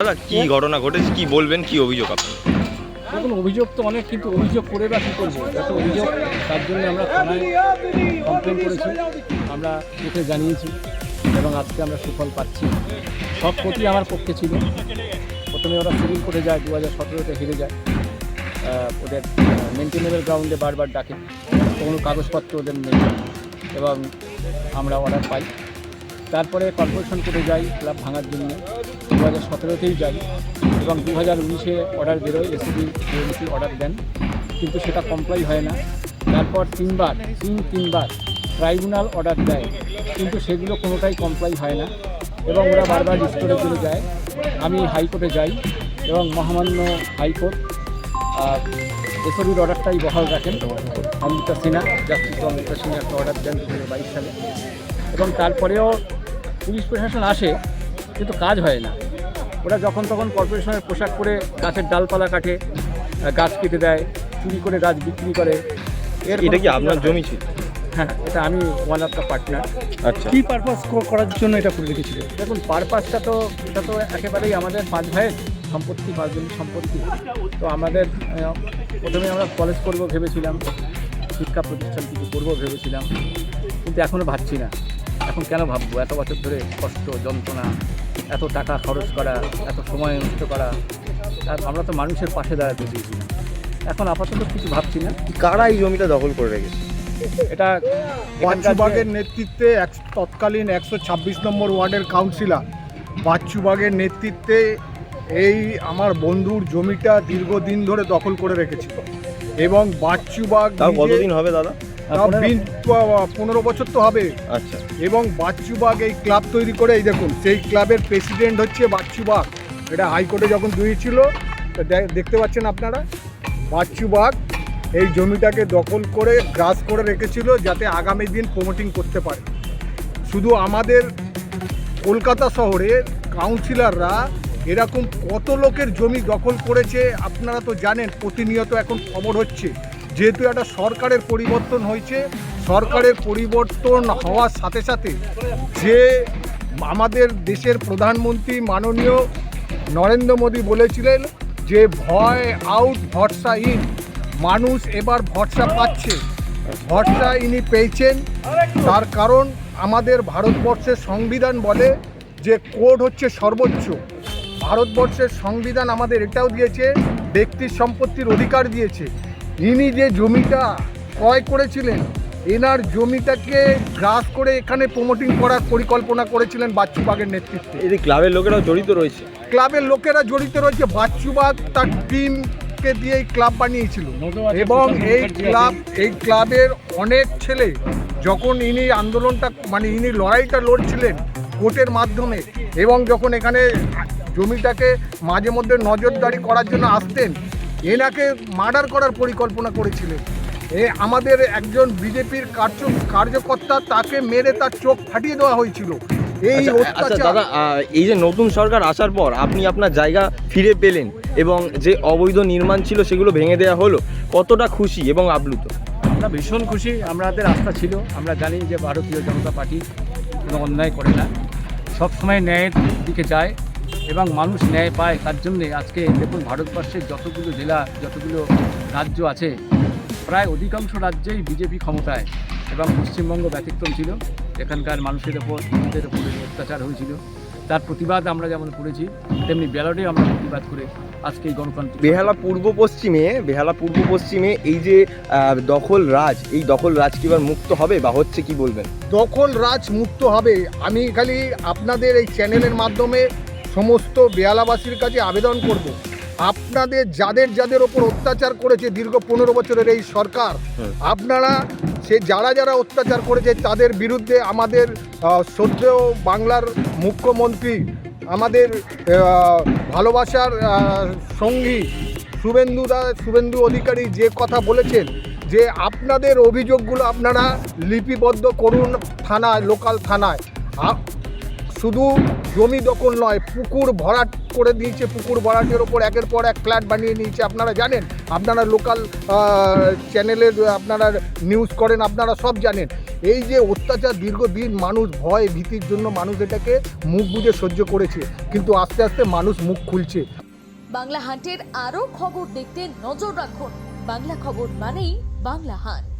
দাদা কি ঘটনা ঘটেছে, কি বলবেন, কি অভিযোগ আপনার? দেখুন, অভিযোগ তো অনেক, কিন্তু অভিযোগ করে বা কী করবো, যত অভিযোগ তার জন্য আমরা থানায় কমপ্লেন করেছি, আমরা কোর্টে জানিয়েছি এবং আজকে আমরা সুফল পাচ্ছি। সব কোর্টই আমার পক্ষে ছিল। প্রথমে ওরা সিভিল কোর্টে যায়, 2017-তে হেরে যায়। ওদের মেনটেনেবল গ্রাউন্ডে বারবার ডাকে, কোনো কাগজপত্র ওদের নেই এবং আমরা অর্ডার পাই। তারপরে কর্পোরেশন কোর্টে যাই ক্লাব ভাঙার জন্য, 2017-তেই যাই এবং 2019-এ অর্ডার বেরোয়, এসিবি ডিএমসি অর্ডার দেন, কিন্তু সেটা কমপ্লাই হয় না। তারপর তিনবার ট্রাইব্যুনাল অর্ডার দেয়, কিন্তু সেগুলো কোনোটাই কমপ্লাই হয় না এবং ওরা বারবার রিস্টোরের জন্য যায়। আমি হাইকোর্টে যাই এবং মহামান্য হাইকোর্ট এসবির অর্ডারটাই বহাল রাখেন। অমৃতা সিনহা, জাস্টিস অমৃতা সিনহা একটা অর্ডার দেন 2022 সালে এবং তারপরেও পুলিশ প্রশাসন আসে, কিন্তু কাজ হয় না। ওরা যখন তখন কর্পোরেশনের পোশাক পরে গাছের ডালপালা কাটে, গাছ কেটে দেয়, চুরি করে গাছ বিক্রি করে। এটা কি আপনার জমি ছিল? হ্যাঁ, এটা আমি ওয়ান অফ দ্য পার্টনার। আচ্ছা, কী পারপাস করার জন্য এটা করে রেখেছিল? দেখুন, পারপাসটা তো এটা তো একেবারেই আমাদের 5 ভাইয়ের সম্পত্তি, 5 জনের সম্পত্তি। তো আমাদের প্রথমে আমরা কলেজ করবো ভেবেছিলাম, শিক্ষা প্রতিষ্ঠান কিছু করবো ভেবেছিলাম, কিন্তু এখনও ভাবছি না। এখন কেন ভাববো? এত বছর ধরে কষ্ট, যন্ত্রণা, এত টাকা খরচ করা, এত সময় নষ্ট করা, আর আমরা তো মানুষের পাশে দাঁড়াতে দিয়েছিলাম। এখন আপাতত কিছু ভাবছি না। কারা এই জমিটা দখল করে রেখেছে? এটা বাচ্চু বাগের নেতৃত্বে তৎকালীন 126 নম্বর ওয়ার্ডের কাউন্সিলর বাচ্চু বাগের নেতৃত্বে এই আমার বন্ধুর জমিটা দীর্ঘদিন ধরে দখল করে রেখেছিল এবং বাচ্চু বাগ তাও কতদিন হবে দাদা? 15 বছর তো হবে। আচ্ছা, এবং বাচ্চু বাগ এই ক্লাব তৈরি করে, এই দেখুন সেই ক্লাবের প্রেসিডেন্ট হচ্ছে বাচ্চু বাগ। এটা হাইকোর্টে যখন দিয়েছিল দেখতে পাচ্ছেন আপনারা, বাচ্চু বাগ এই জমিটাকে দখল করে গ্রাস করে রেখেছিল যাতে আগামী দিন প্রমোটিং করতে পারে। শুধু আমাদের কলকাতা শহরের কাউন্সিলররা এরকম কত লোকের জমি দখল করেছে আপনারা তো জানেন, প্রতিনিয়ত এখন খবর হচ্ছে। যেহেতু একটা সরকারের পরিবর্তন হয়েছে, সরকারের পরিবর্তন হওয়ার সাথে সাথে যে আমাদের দেশের প্রধানমন্ত্রী মাননীয় নরেন্দ্র মোদী বলেছিলেন যে ভয় আউট ভরসা ইন, মানুষ এবার ভরসা পাচ্ছে, ভরসা ইনি পেয়েছেন। তার কারণ আমাদের ভারতবর্ষের সংবিধান বলে যে কোর্ট হচ্ছে সর্বোচ্চ। ভারতবর্ষের সংবিধান আমাদের এটাও দিয়েছে, ব্যক্তির সম্পত্তির অধিকার দিয়েছে। ইনি যে জমিটা ক্রয় করেছিলেন, এনার জমিটাকে গ্রাস করে এখানে প্রমোটিং করার পরিকল্পনা করেছিলেন বাচ্চু বাগের নেতৃত্বে। এই ক্লাবের লোকেরাও জড়িত রয়েছে? ক্লাবের লোকেরা জড়িত রয়েছে। বাচ্চু বাগ তার টিমকে দিয়ে এই ক্লাব বানিয়েছিল এবং এই ক্লাবের অনেক ছেলে যখন ইনি আন্দোলনটা ইনি লড়াইটা লড়ছিলেন কোর্টের মাধ্যমে এবং যখন এখানে জমিটাকে মাঝে মধ্যে নজরদারি করার জন্য আসতেন, এনাকে মার্ডার করার পরিকল্পনা করেছিলেন। আমাদের একজন বিজেপির কার্যকর্তা, তাকে মেরে তার চোখ ফাটিয়ে দেওয়া হয়েছিল। এই অত্যাচার। দাদা, এই যে নতুন সরকার আসার পর আপনি আপনার জায়গা ফিরে পেলেন এবং যে অবৈধ নির্মাণ ছিল সেগুলো ভেঙে দেওয়া হলো, কতটা খুশি এবং আপ্লুত? আমরা ভীষণ খুশি। আমাদের আস্থা ছিল, আমরা জানি যে ভারতীয় জনতা পার্টি কোনো অন্যায় করে না, সবসময় ন্যায়ের দিকে যায় এবং মানুষ ন্যায় পায়। তার জন্যে আজকে দেখুন, ভারতবর্ষের যতগুলো জেলা, যতগুলো রাজ্য আছে, প্রায় অধিকাংশ রাজ্যেই বিজেপি ক্ষমতায় এবং পশ্চিমবঙ্গ ব্যতিক্রম ছিল। এখানকার মানুষের ওপর, হিন্দুদের ওপর অত্যাচার হয়েছিল, তার প্রতিবাদ আমরা যেমন করেছি, তেমনি ব্যালটে আমরা প্রতিবাদ করে আজকে এই গণতান্ত্রিক বেহালা পূর্ব পশ্চিমে এই যে এই দখল রাজ কি এবার মুক্ত হবে বা হচ্ছে, কি বলবেন? দখল রাজ মুক্ত হবে। আমি খালি আপনাদের এই চ্যানেলের মাধ্যমে সমস্ত বেহালাবাসীর কাছে আবেদন করব, আপনাদের যাদের ওপর অত্যাচার করেছে দীর্ঘ 15 বছরের এই সরকার, আপনারা যারা অত্যাচার করেছে তাদের বিরুদ্ধে আমাদের শ্রদ্ধেয় বাংলার মুখ্যমন্ত্রী, আমাদের ভালোবাসার সঙ্গী শুভেন্দু অধিকারী যে কথা বলেছেন যে আপনাদের অভিযোগগুলো আপনারা লিপিবদ্ধ করুন থানায়, লোকাল থানায়। শুধু জমি দখল নয়, পুকুর ভরাট করে দিয়েছে, পুকুর ভরাটের ওপর একের পর এক ফ্ল্যাট বানিয়ে নিয়েছে। আপনারা জানেন, আপনারা লোকাল চ্যানেলের আপনারা নিউজ করেন, আপনারা সব জানেন। এই যে অত্যাচার দীর্ঘদিন মানুষ ভয় ভীতির জন্য মানুষ এটাকে মুখ বুজে সহ্য করেছে, কিন্তু আস্তে আস্তে মানুষ মুখ খুলছে। বাংলা হান্টের আরও খবর দেখতে নজর রাখুন। বাংলা খবর মানেই বাংলা হান্ট।